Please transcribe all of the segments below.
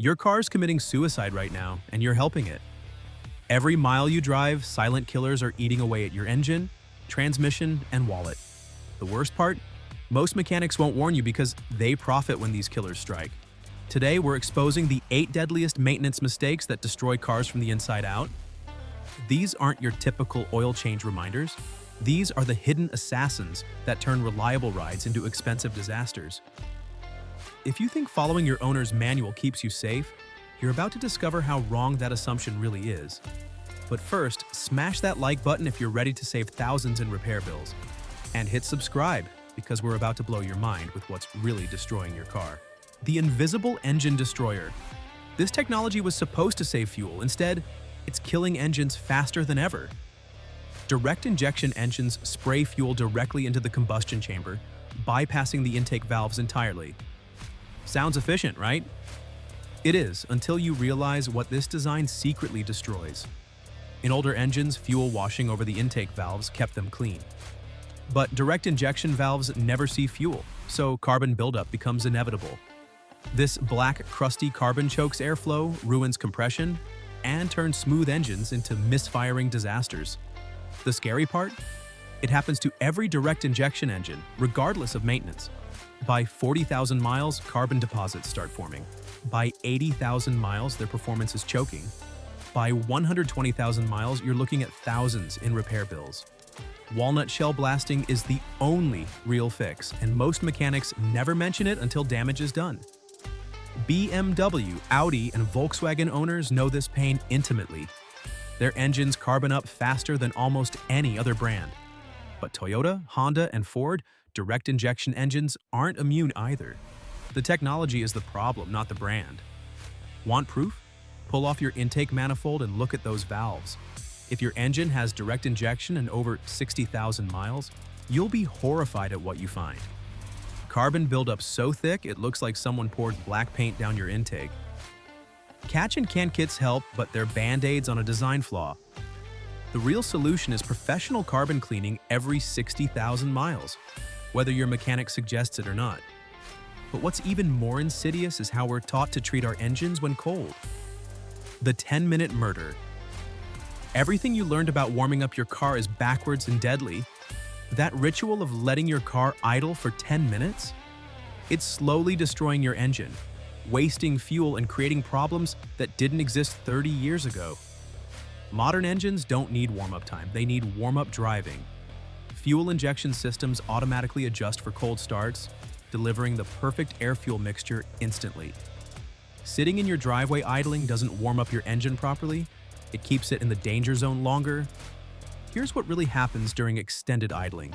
Your car's committing suicide right now, and you're helping it. Every mile you drive, silent killers are eating away at your engine, transmission, and wallet. The worst part? Most mechanics won't warn you because they profit when these killers strike. Today, we're exposing the 8 deadliest maintenance mistakes that destroy cars from the inside out. These aren't your typical oil change reminders. These are the hidden assassins that turn reliable rides into expensive disasters. If you think following your owner's manual keeps you safe, you're about to discover how wrong that assumption really is. But first, smash that like button if you're ready to save thousands in repair bills. And hit subscribe, because we're about to blow your mind with what's really destroying your car. The Invisible Engine Destroyer. This technology was supposed to save fuel. Instead, it's killing engines faster than ever. Direct injection engines spray fuel directly into the combustion chamber, bypassing the intake valves entirely. Sounds efficient, right? It is, until you realize what this design secretly destroys. In older engines, fuel washing over the intake valves kept them clean. But direct injection valves never see fuel, so carbon buildup becomes inevitable. This black, crusty carbon chokes airflow, ruins compression, and turns smooth engines into misfiring disasters. The scary part? It happens to every direct injection engine, regardless of maintenance. By 40,000 miles, carbon deposits start forming. By 80,000 miles, their performance is choking. By 120,000 miles, you're looking at thousands in repair bills. Walnut shell blasting is the only real fix, and most mechanics never mention it until damage is done. BMW, Audi, and Volkswagen owners know this pain intimately. Their engines carbon up faster than almost any other brand. But Toyota, Honda, and Ford, direct injection engines aren't immune either. The technology is the problem, not the brand. Want proof? Pull off your intake manifold and look at those valves. If your engine has direct injection and over 60,000 miles, you'll be horrified at what you find. Carbon buildup so thick it looks like someone poured black paint down your intake. Catch and can kits help, but they're band-aids on a design flaw. The real solution is professional carbon cleaning every 60,000 miles, whether your mechanic suggests it or not. But what's even more insidious is how we're taught to treat our engines when cold. The 10-minute murder. Everything you learned about warming up your car is backwards and deadly. That ritual of letting your car idle for 10 minutes? It's slowly destroying your engine, wasting fuel and creating problems that didn't exist 30 years ago. Modern engines don't need warm-up time, they need warm-up driving. Fuel injection systems automatically adjust for cold starts, delivering the perfect air-fuel mixture instantly. Sitting in your driveway idling doesn't warm up your engine properly, it keeps it in the danger zone longer. Here's what really happens during extended idling.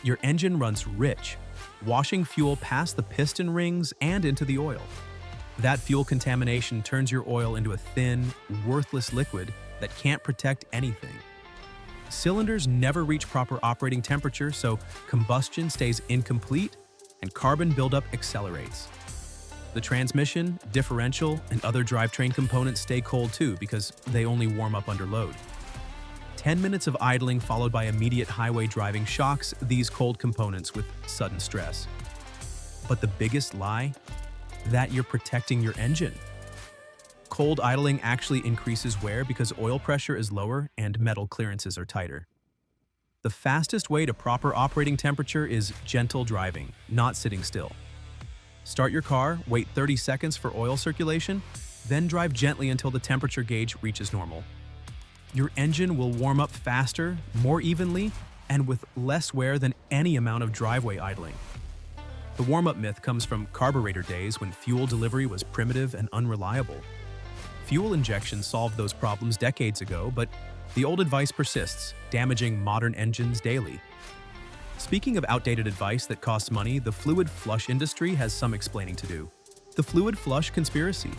Your engine runs rich, washing fuel past the piston rings and into the oil. That fuel contamination turns your oil into a thin, worthless liquid that can't protect anything. Cylinders never reach proper operating temperature, so combustion stays incomplete and carbon buildup accelerates. The transmission, differential, and other drivetrain components stay cold too because they only warm up under load. 10 minutes of idling followed by immediate highway driving shocks these cold components with sudden stress. But the biggest lie? That you're protecting your engine. Cold idling actually increases wear because oil pressure is lower and metal clearances are tighter. The fastest way to proper operating temperature is gentle driving, not sitting still. Start your car, wait 30 seconds for oil circulation, then drive gently until the temperature gauge reaches normal. Your engine will warm up faster, more evenly, and with less wear than any amount of driveway idling. The warm-up myth comes from carburetor days when fuel delivery was primitive and unreliable. Fuel injection solved those problems decades ago, but the old advice persists, damaging modern engines daily. Speaking of outdated advice that costs money, the fluid flush industry has some explaining to do. The fluid flush conspiracy.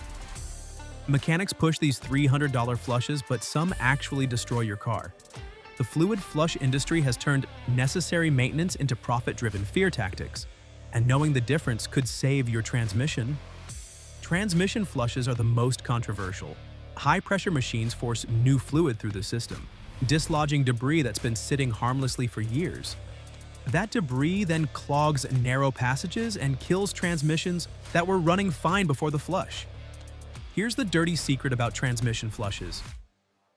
Mechanics push these $300 flushes, but some actually destroy your car. The fluid flush industry has turned necessary maintenance into profit-driven fear tactics, and knowing the difference could save your transmission. Transmission flushes are the most controversial. High-pressure machines force new fluid through the system, dislodging debris that's been sitting harmlessly for years. That debris then clogs narrow passages and kills transmissions that were running fine before the flush. Here's the dirty secret about transmission flushes.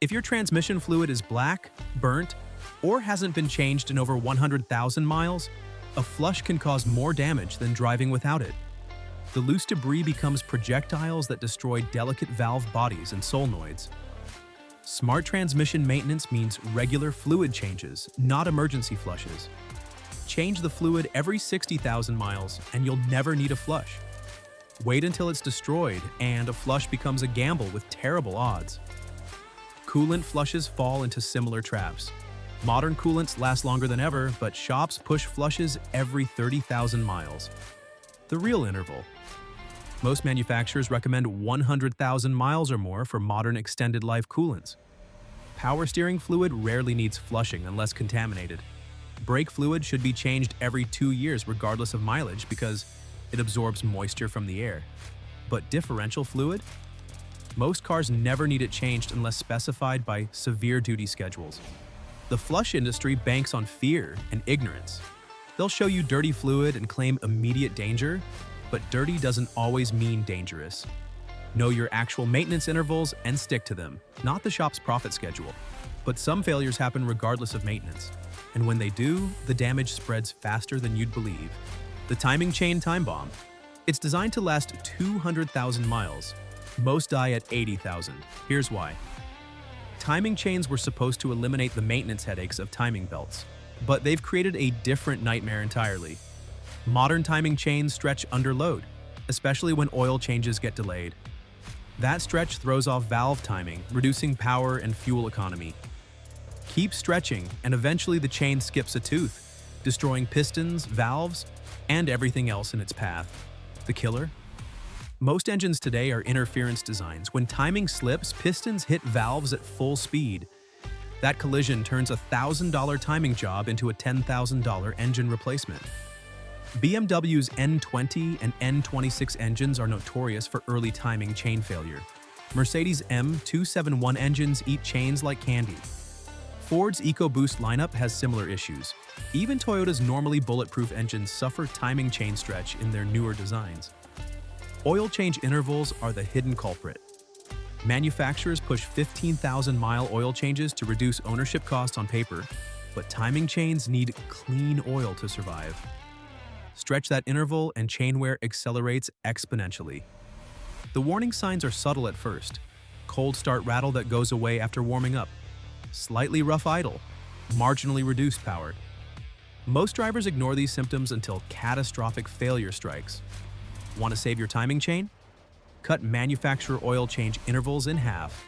If your transmission fluid is black, burnt, or hasn't been changed in over 100,000 miles, a flush can cause more damage than driving without it. The loose debris becomes projectiles that destroy delicate valve bodies and solenoids. Smart transmission maintenance means regular fluid changes, not emergency flushes. Change the fluid every 60,000 miles and you'll never need a flush. Wait until it's destroyed and a flush becomes a gamble with terrible odds. Coolant flushes fall into similar traps. Modern coolants last longer than ever, but shops push flushes every 30,000 miles. The real interval. Most manufacturers recommend 100,000 miles or more for modern extended life coolants. Power steering fluid rarely needs flushing unless contaminated. Brake fluid should be changed every 2 years regardless of mileage because it absorbs moisture from the air. But differential fluid? Most cars never need it changed unless specified by severe duty schedules. The flush industry banks on fear and ignorance. They'll show you dirty fluid and claim immediate danger, but dirty doesn't always mean dangerous. Know your actual maintenance intervals and stick to them, not the shop's profit schedule. But some failures happen regardless of maintenance. And when they do, the damage spreads faster than you'd believe. The timing chain time bomb. It's designed to last 200,000 miles. Most die at 80,000. Here's why. Timing chains were supposed to eliminate the maintenance headaches of timing belts, but they've created a different nightmare entirely. Modern timing chains stretch under load, especially when oil changes get delayed. That stretch throws off valve timing, reducing power and fuel economy. Keep stretching, and eventually the chain skips a tooth, destroying pistons, valves, and everything else in its path. The killer? Most engines today are interference designs. When timing slips, pistons hit valves at full speed. That collision turns a $1,000 timing job into a $10,000 engine replacement. BMW's N20 and N26 engines are notorious for early timing chain failure. Mercedes' M271 engines eat chains like candy. Ford's EcoBoost lineup has similar issues. Even Toyota's normally bulletproof engines suffer timing chain stretch in their newer designs. Oil change intervals are the hidden culprit. Manufacturers push 15,000-mile oil changes to reduce ownership costs on paper, but timing chains need clean oil to survive. Stretch that interval and chain wear accelerates exponentially. The warning signs are subtle at first. Cold start rattle that goes away after warming up. Slightly rough idle. Marginally reduced power. Most drivers ignore these symptoms until catastrophic failure strikes. Want to save your timing chain? Cut manufacturer oil change intervals in half.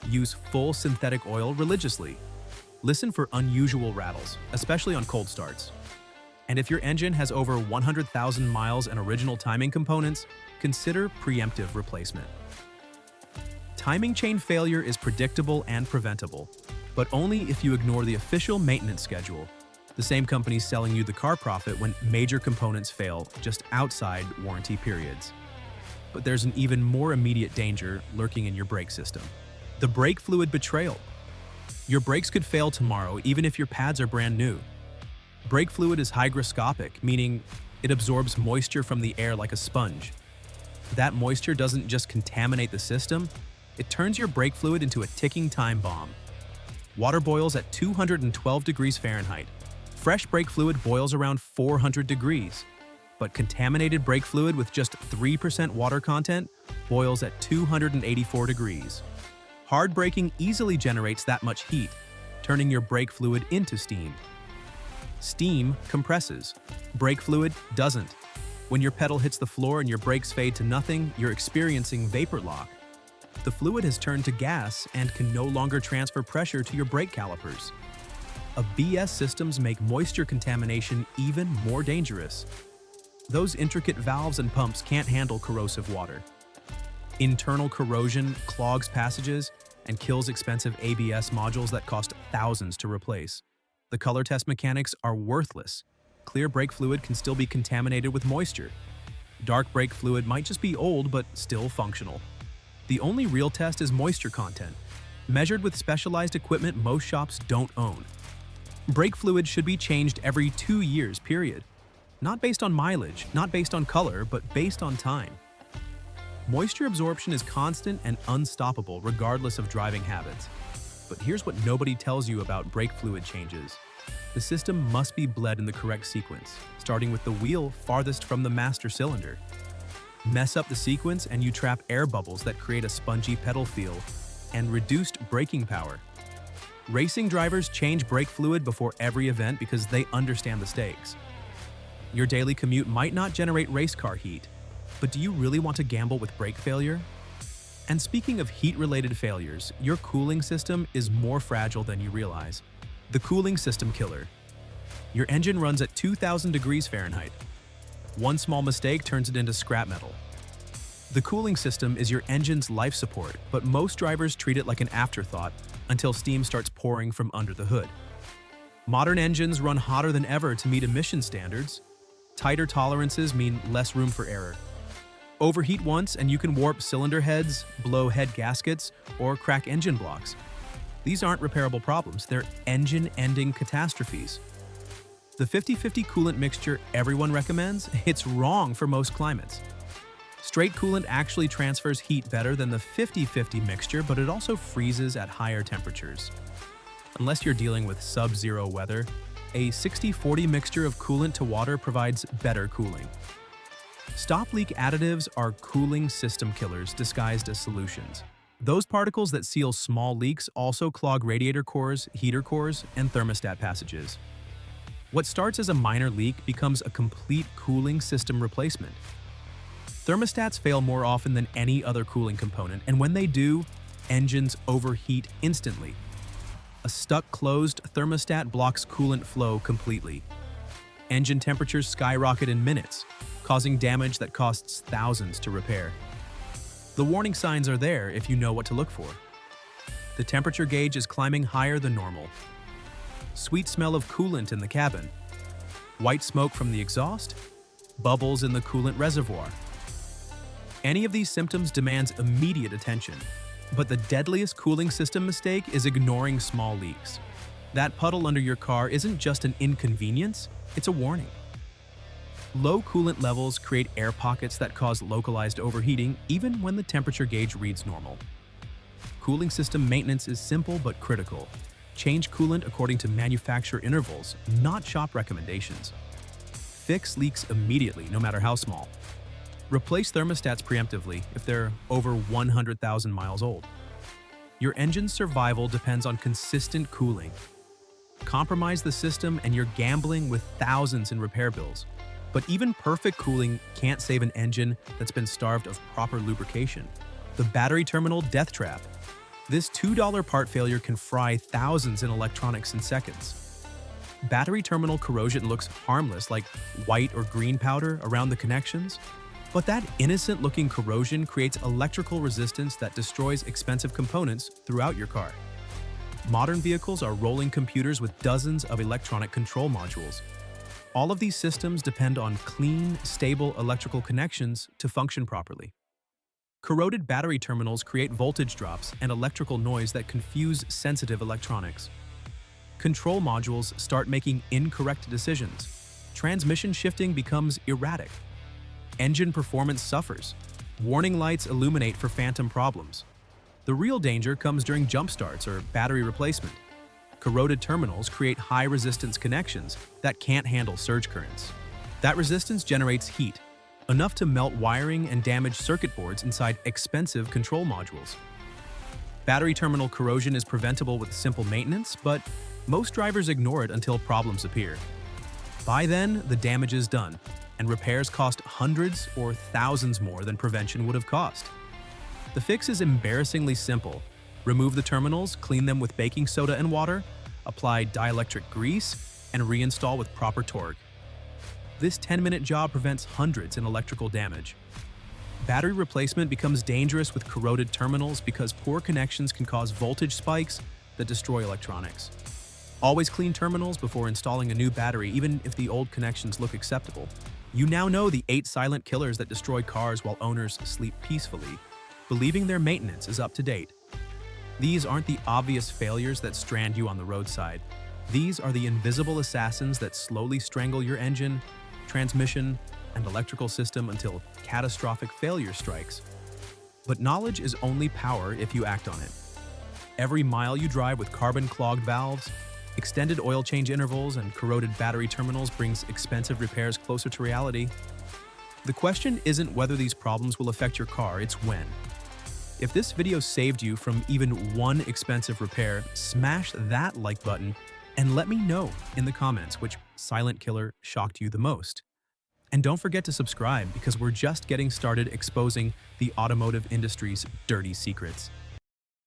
Use full synthetic oil religiously. Listen for unusual rattles, especially on cold starts. And if your engine has over 100,000 miles and original timing components, consider preemptive replacement. Timing chain failure is predictable and preventable, but only if you ignore the official maintenance schedule. The same company's selling you the car profit when major components fail just outside warranty periods. But there's an even more immediate danger lurking in your brake system. The brake fluid betrayal. Your brakes could fail tomorrow even if your pads are brand new. Brake fluid is hygroscopic, meaning it absorbs moisture from the air like a sponge. That moisture doesn't just contaminate the system, it turns your brake fluid into a ticking time bomb. Water boils at 212 degrees Fahrenheit. Fresh brake fluid boils around 400 degrees. But contaminated brake fluid with just 3% water content boils at 284 degrees. Hard braking easily generates that much heat, turning your brake fluid into steam. Steam compresses. Brake fluid doesn't. When your pedal hits the floor and your brakes fade to nothing, you're experiencing vapor lock. The fluid has turned to gas and can no longer transfer pressure to your brake calipers. ABS systems make moisture contamination even more dangerous. Those intricate valves and pumps can't handle corrosive water. Internal corrosion clogs passages and kills expensive ABS modules that cost thousands to replace. The color test mechanics are worthless. Clear brake fluid can still be contaminated with moisture. Dark brake fluid might just be old but still functional. The only real test is moisture content, measured with specialized equipment most shops don't own. Brake fluid should be changed every 2 years, period. Not based on mileage, not based on color, but based on time. Moisture absorption is constant and unstoppable regardless of driving habits. But here's what nobody tells you about brake fluid changes. The system must be bled in the correct sequence, starting with the wheel farthest from the master cylinder. Mess up the sequence and you trap air bubbles that create a spongy pedal feel and reduced braking power. Racing drivers change brake fluid before every event because they understand the stakes. Your daily commute might not generate race car heat, but do you really want to gamble with brake failure? And speaking of heat-related failures, your cooling system is more fragile than you realize. The cooling system killer. Your engine runs at 2,000 degrees Fahrenheit. One small mistake turns it into scrap metal. The cooling system is your engine's life support, but most drivers treat it like an afterthought until steam starts pouring from under the hood. Modern engines run hotter than ever to meet emission standards. Tighter tolerances mean less room for error. Overheat once and you can warp cylinder heads, blow head gaskets, or crack engine blocks. These aren't repairable problems, they're engine-ending catastrophes. The 50-50 coolant mixture everyone recommends, it's wrong for most climates. Straight coolant actually transfers heat better than the 50-50 mixture, but it also freezes at higher temperatures. Unless you're dealing with sub-zero weather, a 60-40 mixture of coolant to water provides better cooling. Stop leak additives are cooling system killers disguised as solutions. Those particles that seal small leaks also clog radiator cores, heater cores, and thermostat passages. What starts as a minor leak becomes a complete cooling system replacement. Thermostats fail more often than any other cooling component, and when they do, engines overheat instantly. A stuck closed thermostat blocks coolant flow completely. Engine temperatures skyrocket in minutes, causing damage that costs thousands to repair. The warning signs are there if you know what to look for. The temperature gauge is climbing higher than normal. Sweet smell of coolant in the cabin. White smoke from the exhaust. Bubbles in the coolant reservoir. Any of these symptoms demands immediate attention, but the deadliest cooling system mistake is ignoring small leaks. That puddle under your car isn't just an inconvenience, it's a warning. Low coolant levels create air pockets that cause localized overheating even when the temperature gauge reads normal. Cooling system maintenance is simple but critical. Change coolant according to manufacturer intervals, not shop recommendations. Fix leaks immediately, no matter how small. Replace thermostats preemptively if they're over 100,000 miles old. Your engine's survival depends on consistent cooling. Compromise the system and you're gambling with thousands in repair bills. But even perfect cooling can't save an engine that's been starved of proper lubrication. The battery terminal death trap. This $2 part failure can fry thousands in electronics in seconds. Battery terminal corrosion looks harmless, like white or green powder around the connections. But that innocent-looking corrosion creates electrical resistance that destroys expensive components throughout your car. Modern vehicles are rolling computers with dozens of electronic control modules. All of these systems depend on clean, stable electrical connections to function properly. Corroded battery terminals create voltage drops and electrical noise that confuse sensitive electronics. Control modules start making incorrect decisions. Transmission shifting becomes erratic. Engine performance suffers. Warning lights illuminate for phantom problems. The real danger comes during jump starts or battery replacement. Corroded terminals create high-resistance connections that can't handle surge currents. That resistance generates heat, enough to melt wiring and damage circuit boards inside expensive control modules. Battery terminal corrosion is preventable with simple maintenance, but most drivers ignore it until problems appear. By then, the damage is done, and repairs cost hundreds or thousands more than prevention would have cost. The fix is embarrassingly simple. Remove the terminals, clean them with baking soda and water, apply dielectric grease, and reinstall with proper torque. This 10-minute job prevents hundreds in electrical damage. Battery replacement becomes dangerous with corroded terminals because poor connections can cause voltage spikes that destroy electronics. Always clean terminals before installing a new battery, even if the old connections look acceptable. You now know the 8 silent killers that destroy cars while owners sleep peacefully, believing their maintenance is up to date. These aren't the obvious failures that strand you on the roadside. These are the invisible assassins that slowly strangle your engine, transmission, and electrical system until catastrophic failure strikes. But knowledge is only power if you act on it. Every mile you drive with carbon-clogged valves, extended oil change intervals, and corroded battery terminals brings expensive repairs closer to reality. The question isn't whether these problems will affect your car, it's when. If this video saved you from even one expensive repair, smash that like button and let me know in the comments which silent killer shocked you the most. And don't forget to subscribe because we're just getting started exposing the automotive industry's dirty secrets.